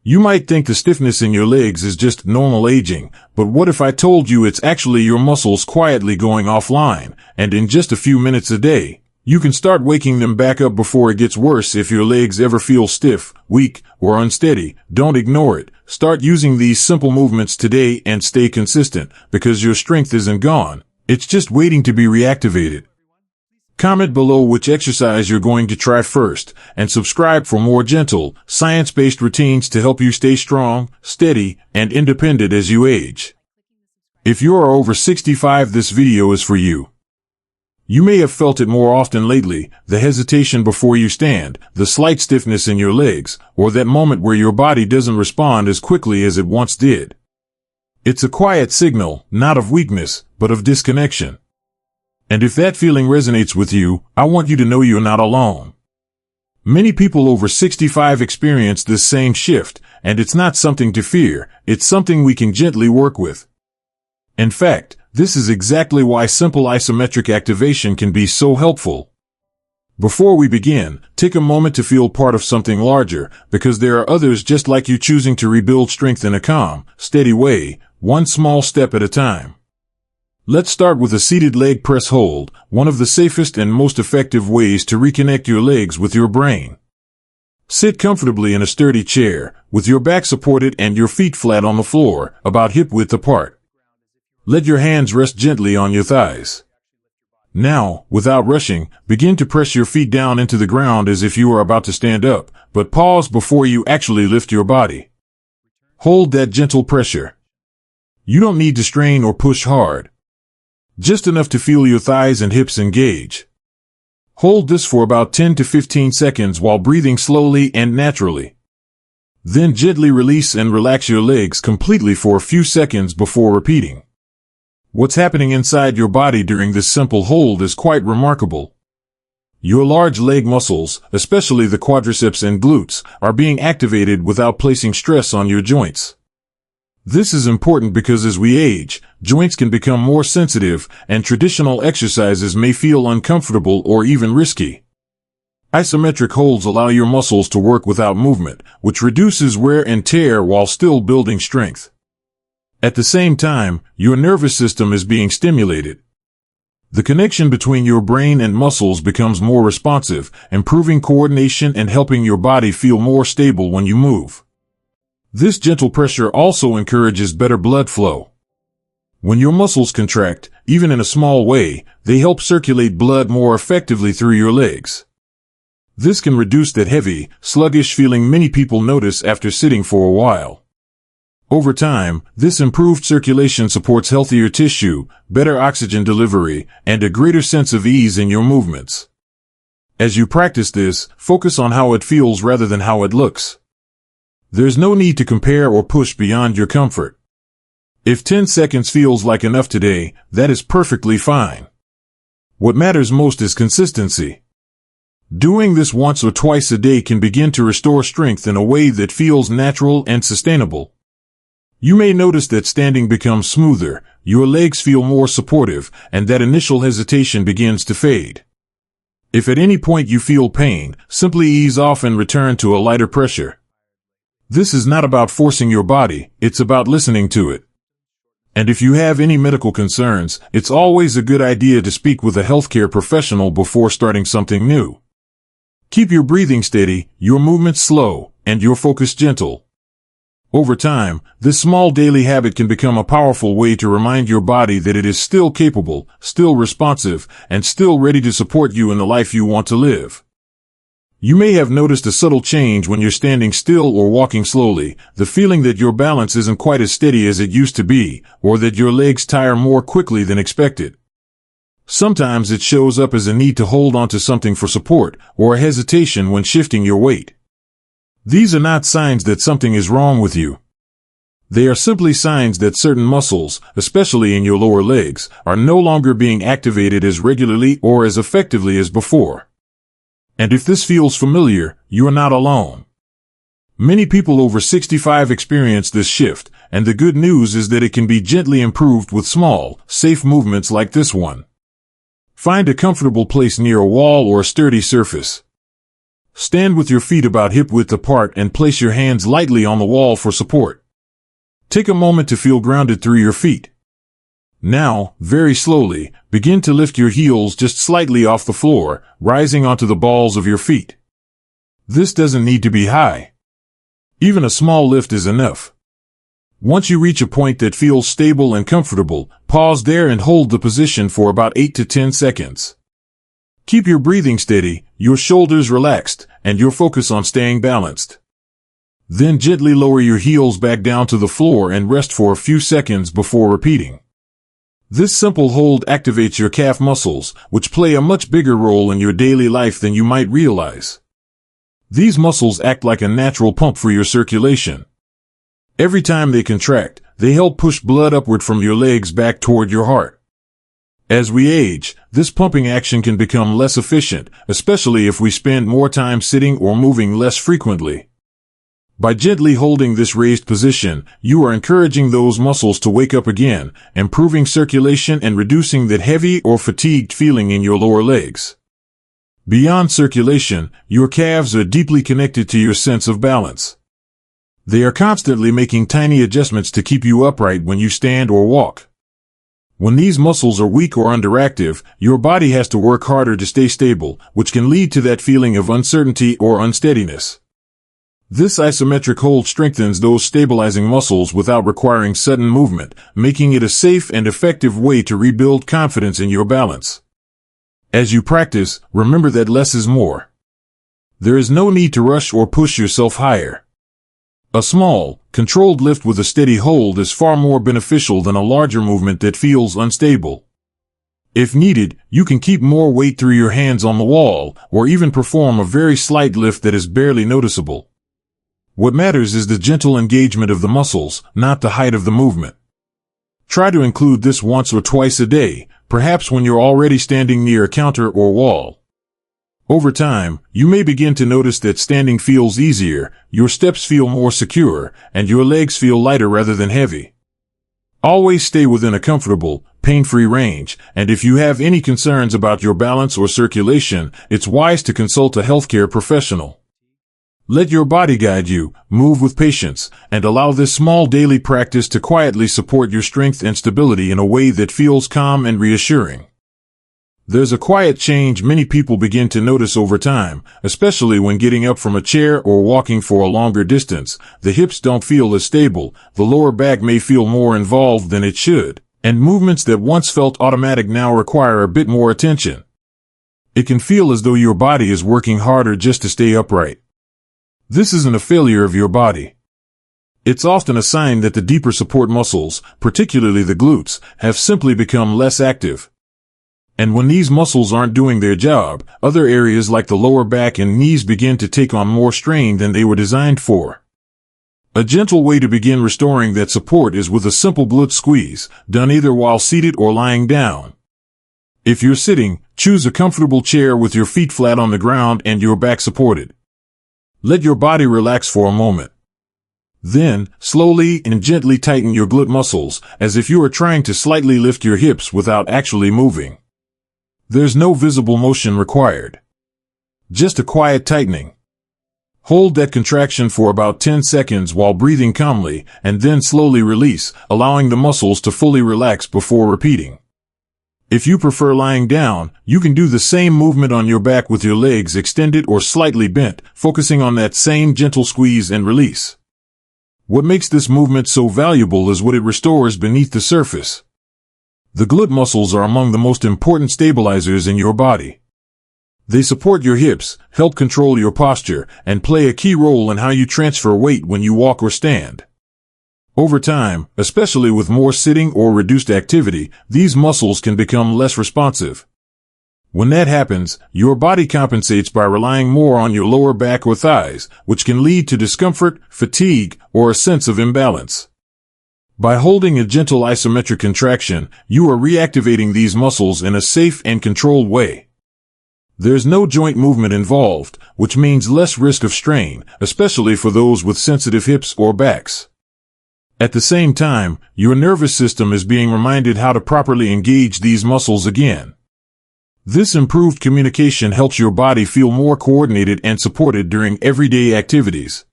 You might think the stiffness in your legs is just normal aging, but what if I told you it's actually your muscles quietly going offline, and in just a few minutes a day, you can start waking them back up before it gets worse. If your legs ever feel stiff, weak, or unsteady, don't ignore it. Start using these simple movements today and stay consistent, because your strength isn't gone. It's just waiting to be reactivated. Comment below which exercise you're going to try first, and subscribe for more gentle, science-based routines to help you stay strong, steady, and independent as you age. If you are over 65, this video is for you. You may have felt it more often lately, the hesitation before you stand, the slight stiffness in your legs, or that moment where your body doesn't respond as quickly as it once did. It's a quiet signal, not of weakness, but of disconnection. And if that feeling resonates with you, I want you to know you're not alone. Many people over 65 experience this same shift, and it's not something to fear, it's something we can gently work with. In fact, this is exactly why simple isometric activation can be so helpful. Before we begin, take a moment to feel part of something larger, because there are others just like you choosing to rebuild strength in a calm, steady way, one small step at a time. Let's start with a seated leg press hold, one of the safest and most effective ways to reconnect your legs with your brain. Sit comfortably in a sturdy chair, with your back supported and your feet flat on the floor, about hip width apart. Let your hands rest gently on your thighs. Now, without rushing, begin to press your feet down into the ground as if you are about to stand up, but pause before you actually lift your body. Hold that gentle pressure. You don't need to strain or push hard. Just enough to feel your thighs and hips engage. Hold this for about 10 to 15 seconds while breathing slowly and naturally. Then gently release and relax your legs completely for a few seconds before repeating. What's happening inside your body during this simple hold is quite remarkable. Your large leg muscles, especially the quadriceps and glutes, are being activated without placing stress on your joints. This is important because as we age, joints can become more sensitive, and traditional exercises may feel uncomfortable or even risky. Isometric holds allow your muscles to work without movement, which reduces wear and tear while still building strength. At the same time, your nervous system is being stimulated. The connection between your brain and muscles becomes more responsive, improving coordination and helping your body feel more stable when you move. This gentle pressure also encourages better blood flow. When your muscles contract, even in a small way, they help circulate blood more effectively through your legs. This can reduce that heavy, sluggish feeling many people notice after sitting for a while. Over time, this improved circulation supports healthier tissue, better oxygen delivery, and a greater sense of ease in your movements. As you practice this, focus on how it feels rather than how it looks. There's no need to compare or push beyond your comfort. If 10 seconds feels like enough today, that is perfectly fine. What matters most is consistency. Doing this once or twice a day can begin to restore strength in a way that feels natural and sustainable. You may notice that standing becomes smoother, your legs feel more supportive, and that initial hesitation begins to fade. If at any point you feel pain, simply ease off and return to a lighter pressure. This is not about forcing your body, it's about listening to it. And if you have any medical concerns, it's always a good idea to speak with a healthcare professional before starting something new. Keep your breathing steady, your movements slow, and your focus gentle. Over time, this small daily habit can become a powerful way to remind your body that it is still capable, still responsive, and still ready to support you in the life you want to live. You may have noticed a subtle change when you're standing still or walking slowly, the feeling that your balance isn't quite as steady as it used to be, or that your legs tire more quickly than expected. Sometimes it shows up as a need to hold onto something for support, or a hesitation when shifting your weight. These are not signs that something is wrong with you. They are simply signs that certain muscles, especially in your lower legs, are no longer being activated as regularly or as effectively as before. And if this feels familiar, you are not alone. Many people over 65 experience this shift, and the good news is that it can be gently improved with small, safe movements like this one. Find a comfortable place near a wall or a sturdy surface. Stand with your feet about hip width apart and place your hands lightly on the wall for support. Take a moment to feel grounded through your feet. Now, very slowly, begin to lift your heels just slightly off the floor, rising onto the balls of your feet. This doesn't need to be high. Even a small lift is enough. Once you reach a point that feels stable and comfortable, pause there and hold the position for about 8 to 10 seconds. Keep your breathing steady, your shoulders relaxed, and your focus on staying balanced. Then gently lower your heels back down to the floor and rest for a few seconds before repeating. This simple hold activates your calf muscles, which play a much bigger role in your daily life than you might realize. These muscles act like a natural pump for your circulation. Every time they contract, they help push blood upward from your legs back toward your heart. As we age, this pumping action can become less efficient, especially if we spend more time sitting or moving less frequently. By gently holding this raised position, you are encouraging those muscles to wake up again, improving circulation and reducing that heavy or fatigued feeling in your lower legs. Beyond circulation, your calves are deeply connected to your sense of balance. They are constantly making tiny adjustments to keep you upright when you stand or walk. When these muscles are weak or underactive, your body has to work harder to stay stable, which can lead to that feeling of uncertainty or unsteadiness. This isometric hold strengthens those stabilizing muscles without requiring sudden movement, making it a safe and effective way to rebuild confidence in your balance. As you practice, remember that less is more. There is no need to rush or push yourself higher. A small, controlled lift with a steady hold is far more beneficial than a larger movement that feels unstable. If needed, you can keep more weight through your hands on the wall, or even perform a very slight lift that is barely noticeable. What matters is the gentle engagement of the muscles, not the height of the movement. Try to include this once or twice a day, perhaps when you're already standing near a counter or wall. Over time, you may begin to notice that standing feels easier, your steps feel more secure, and your legs feel lighter rather than heavy. Always stay within a comfortable, pain-free range, and if you have any concerns about your balance or circulation, it's wise to consult a healthcare professional. Let your body guide you, move with patience, and allow this small daily practice to quietly support your strength and stability in a way that feels calm and reassuring. There's a quiet change many people begin to notice over time, especially when getting up from a chair or walking for a longer distance. The hips don't feel as stable, the lower back may feel more involved than it should, and movements that once felt automatic now require a bit more attention. It can feel as though your body is working harder just to stay upright. This isn't a failure of your body. It's often a sign that the deeper support muscles, particularly the glutes, have simply become less active. And when these muscles aren't doing their job, other areas like the lower back and knees begin to take on more strain than they were designed for. A gentle way to begin restoring that support is with a simple glute squeeze, done either while seated or lying down. If you're sitting, choose a comfortable chair with your feet flat on the ground and your back supported. Let your body relax for a moment. Then, slowly and gently tighten your glute muscles, as if you are trying to slightly lift your hips without actually moving. There's no visible motion required. Just a quiet tightening. Hold that contraction for about 10 seconds while breathing calmly, and then slowly release, allowing the muscles to fully relax before repeating. If you prefer lying down, you can do the same movement on your back with your legs extended or slightly bent, focusing on that same gentle squeeze and release. What makes this movement so valuable is what it restores beneath the surface. The glute muscles are among the most important stabilizers in your body. They support your hips, help control your posture, and play a key role in how you transfer weight when you walk or stand. Over time, especially with more sitting or reduced activity, these muscles can become less responsive. When that happens, your body compensates by relying more on your lower back or thighs, which can lead to discomfort, fatigue, or a sense of imbalance. By holding a gentle isometric contraction, you are reactivating these muscles in a safe and controlled way. There's no joint movement involved, which means less risk of strain, especially for those with sensitive hips or backs. At the same time, your nervous system is being reminded how to properly engage these muscles again. This improved communication helps your body feel more coordinated and supported during everyday activities.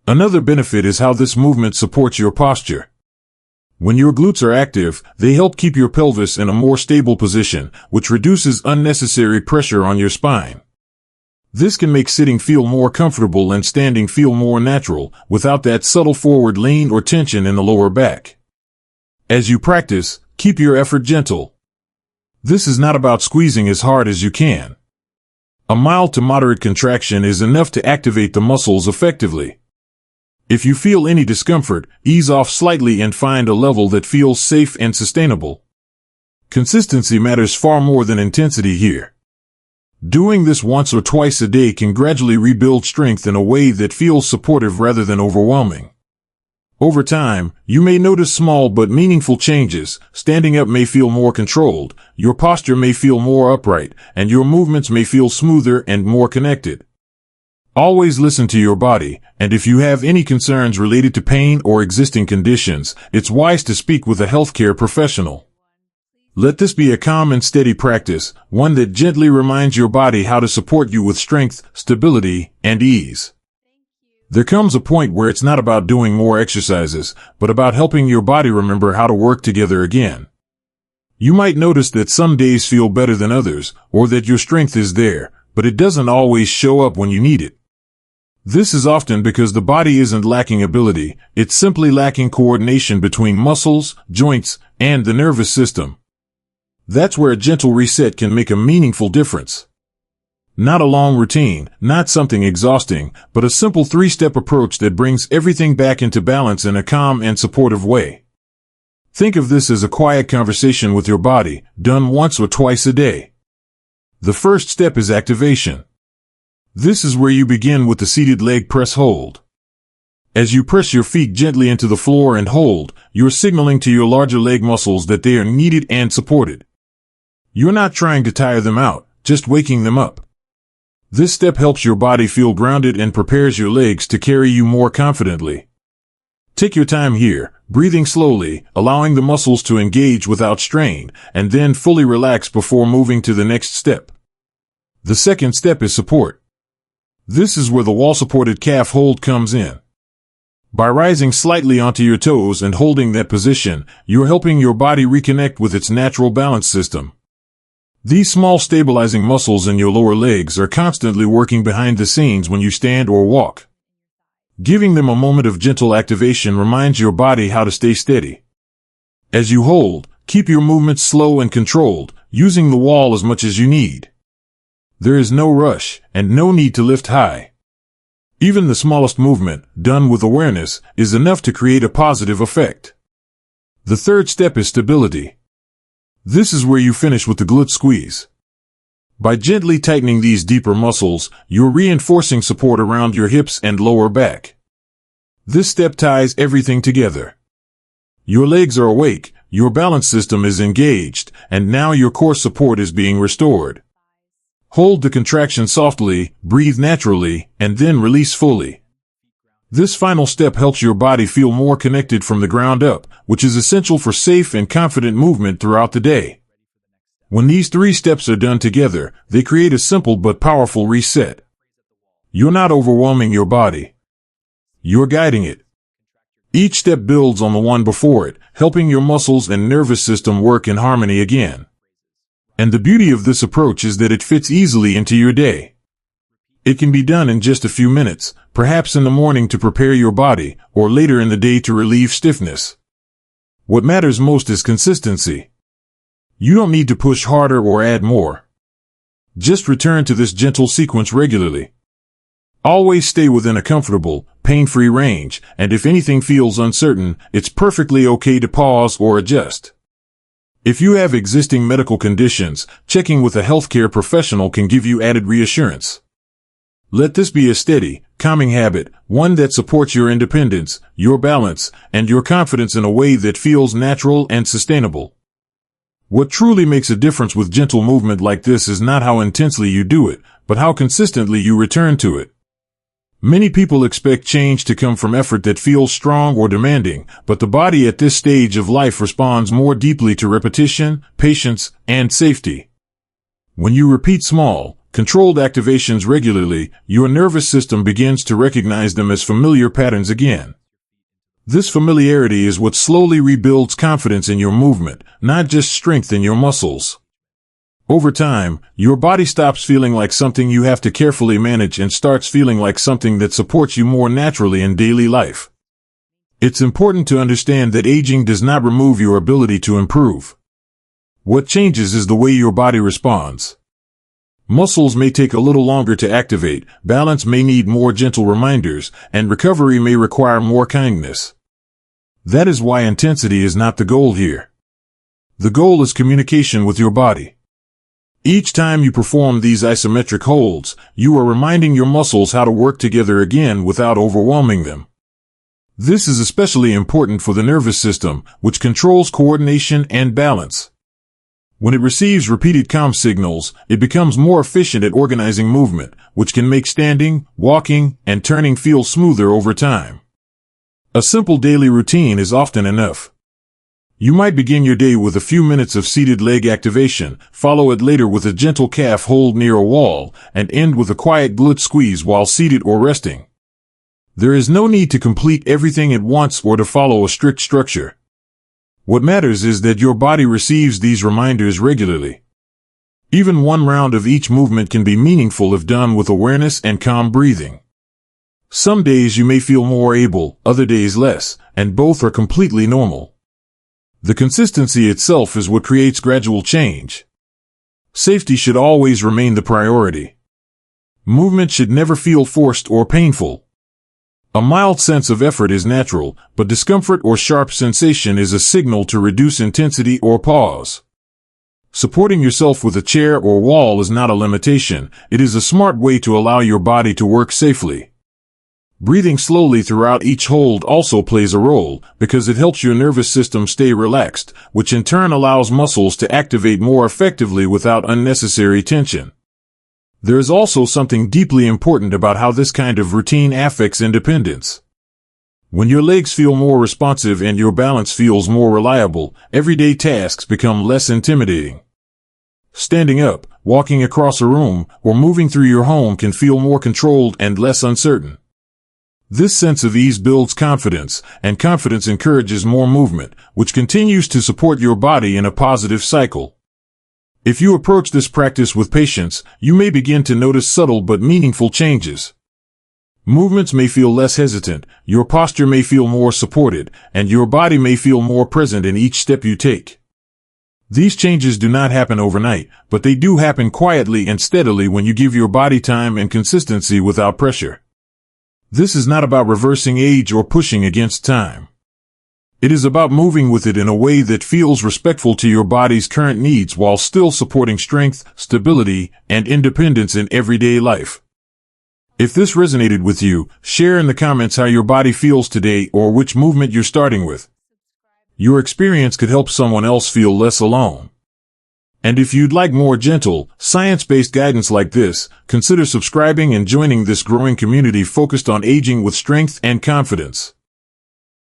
Another benefit is how this movement supports your posture. When your glutes are active, they help keep your pelvis in a more stable position, which reduces unnecessary pressure on your spine. This can make sitting feel more comfortable and standing feel more natural, without that subtle forward lean or tension in the lower back. As you practice, keep your effort gentle. This is not about squeezing as hard as you can. A mild to moderate contraction is enough to activate the muscles effectively. If you feel any discomfort, ease off slightly and find a level that feels safe and sustainable. Consistency matters far more than intensity here. Doing this once or twice a day can gradually rebuild strength in a way that feels supportive rather than overwhelming. Over time, you may notice small but meaningful changes. Standing up may feel more controlled, your posture may feel more upright, and your movements may feel smoother and more connected. Always listen to your body, and if you have any concerns related to pain or existing conditions, it's wise to speak with a healthcare professional. Let this be a calm and steady practice, one that gently reminds your body how to support you with strength, stability, and ease. There comes a point where it's not about doing more exercises, but about helping your body remember how to work together again. You might notice that some days feel better than others, or that your strength is there, but it doesn't always show up when you need it. This is often because the body isn't lacking ability, it's simply lacking coordination between muscles, joints, and the nervous system. That's where a gentle reset can make a meaningful difference. Not a long routine, not something exhausting, but a simple 3-step approach that brings everything back into balance in a calm and supportive way. Think of this as a quiet conversation with your body, done once or twice a day. The first step is activation. This is where you begin with the seated leg press hold. As you press your feet gently into the floor and hold, you're signaling to your larger leg muscles that they are needed and supported. You're not trying to tire them out, just waking them up. This step helps your body feel grounded and prepares your legs to carry you more confidently. Take your time here, breathing slowly, allowing the muscles to engage without strain, and then fully relax before moving to the next step. The second step is support. This is where the wall-supported calf hold comes in. By rising slightly onto your toes and holding that position, you're helping your body reconnect with its natural balance system. These small stabilizing muscles in your lower legs are constantly working behind the scenes when you stand or walk. Giving them a moment of gentle activation reminds your body how to stay steady. As you hold, keep your movements slow and controlled, using the wall as much as you need. There is no rush, and no need to lift high. Even the smallest movement, done with awareness, is enough to create a positive effect. The third step is stability. This is where you finish with the glute squeeze. By gently tightening these deeper muscles, you're reinforcing support around your hips and lower back. This step ties everything together. Your legs are awake, your balance system is engaged, and now your core support is being restored. Hold the contraction softly, breathe naturally, and then release fully. This final step helps your body feel more connected from the ground up, which is essential for safe and confident movement throughout the day. When these 3 steps are done together, they create a simple but powerful reset. You're not overwhelming your body. You're guiding it. Each step builds on the one before it, helping your muscles and nervous system work in harmony again. And the beauty of this approach is that it fits easily into your day. It can be done in just a few minutes, perhaps in the morning to prepare your body, or later in the day to relieve stiffness. What matters most is consistency. You don't need to push harder or add more. Just return to this gentle sequence regularly. Always stay within a comfortable, pain-free range, and if anything feels uncertain, it's perfectly okay to pause or adjust. If you have existing medical conditions, checking with a healthcare professional can give you added reassurance. Let this be a steady, calming habit, one that supports your independence, your balance, and your confidence in a way that feels natural and sustainable. What truly makes a difference with gentle movement like this is not how intensely you do it, but how consistently you return to it. Many people expect change to come from effort that feels strong or demanding, but the body at this stage of life responds more deeply to repetition, patience, and safety. When you repeat small, controlled activations regularly, your nervous system begins to recognize them as familiar patterns again. This familiarity is what slowly rebuilds confidence in your movement, not just strength in your muscles. Over time, your body stops feeling like something you have to carefully manage and starts feeling like something that supports you more naturally in daily life. It's important to understand that aging does not remove your ability to improve. What changes is the way your body responds. Muscles may take a little longer to activate, balance may need more gentle reminders, and recovery may require more kindness. That is why intensity is not the goal here. The goal is communication with your body. Each time you perform these isometric holds, you are reminding your muscles how to work together again without overwhelming them. This is especially important for the nervous system, which controls coordination and balance. When it receives repeated calm signals, it becomes more efficient at organizing movement, which can make standing, walking, and turning feel smoother over time. A simple daily routine is often enough. You might begin your day with a few minutes of seated leg activation, follow it later with a gentle calf hold near a wall, and end with a quiet glute squeeze while seated or resting. There is no need to complete everything at once or to follow a strict structure. What matters is that your body receives these reminders regularly. Even one round of each movement can be meaningful if done with awareness and calm breathing. Some days you may feel more able, other days less, and both are completely normal. The consistency itself is what creates gradual change. Safety should always remain the priority. Movement should never feel forced or painful. A mild sense of effort is natural, but discomfort or sharp sensation is a signal to reduce intensity or pause. Supporting yourself with a chair or wall is not a limitation, it is a smart way to allow your body to work safely. Breathing slowly throughout each hold also plays a role, because it helps your nervous system stay relaxed, which in turn allows muscles to activate more effectively without unnecessary tension. There is also something deeply important about how this kind of routine affects independence. When your legs feel more responsive and your balance feels more reliable, everyday tasks become less intimidating. Standing up, walking across a room, or moving through your home can feel more controlled and less uncertain. This sense of ease builds confidence, and confidence encourages more movement, which continues to support your body in a positive cycle. If you approach this practice with patience, you may begin to notice subtle but meaningful changes. Movements may feel less hesitant, your posture may feel more supported, and your body may feel more present in each step you take. These changes do not happen overnight, but they do happen quietly and steadily when you give your body time and consistency without pressure. This is not about reversing age or pushing against time. It is about moving with it in a way that feels respectful to your body's current needs while still supporting strength, stability, and independence in everyday life. If this resonated with you, share in the comments how your body feels today or which movement you're starting with. Your experience could help someone else feel less alone. And if you'd like more gentle, science-based guidance like this, consider subscribing and joining this growing community focused on aging with strength and confidence.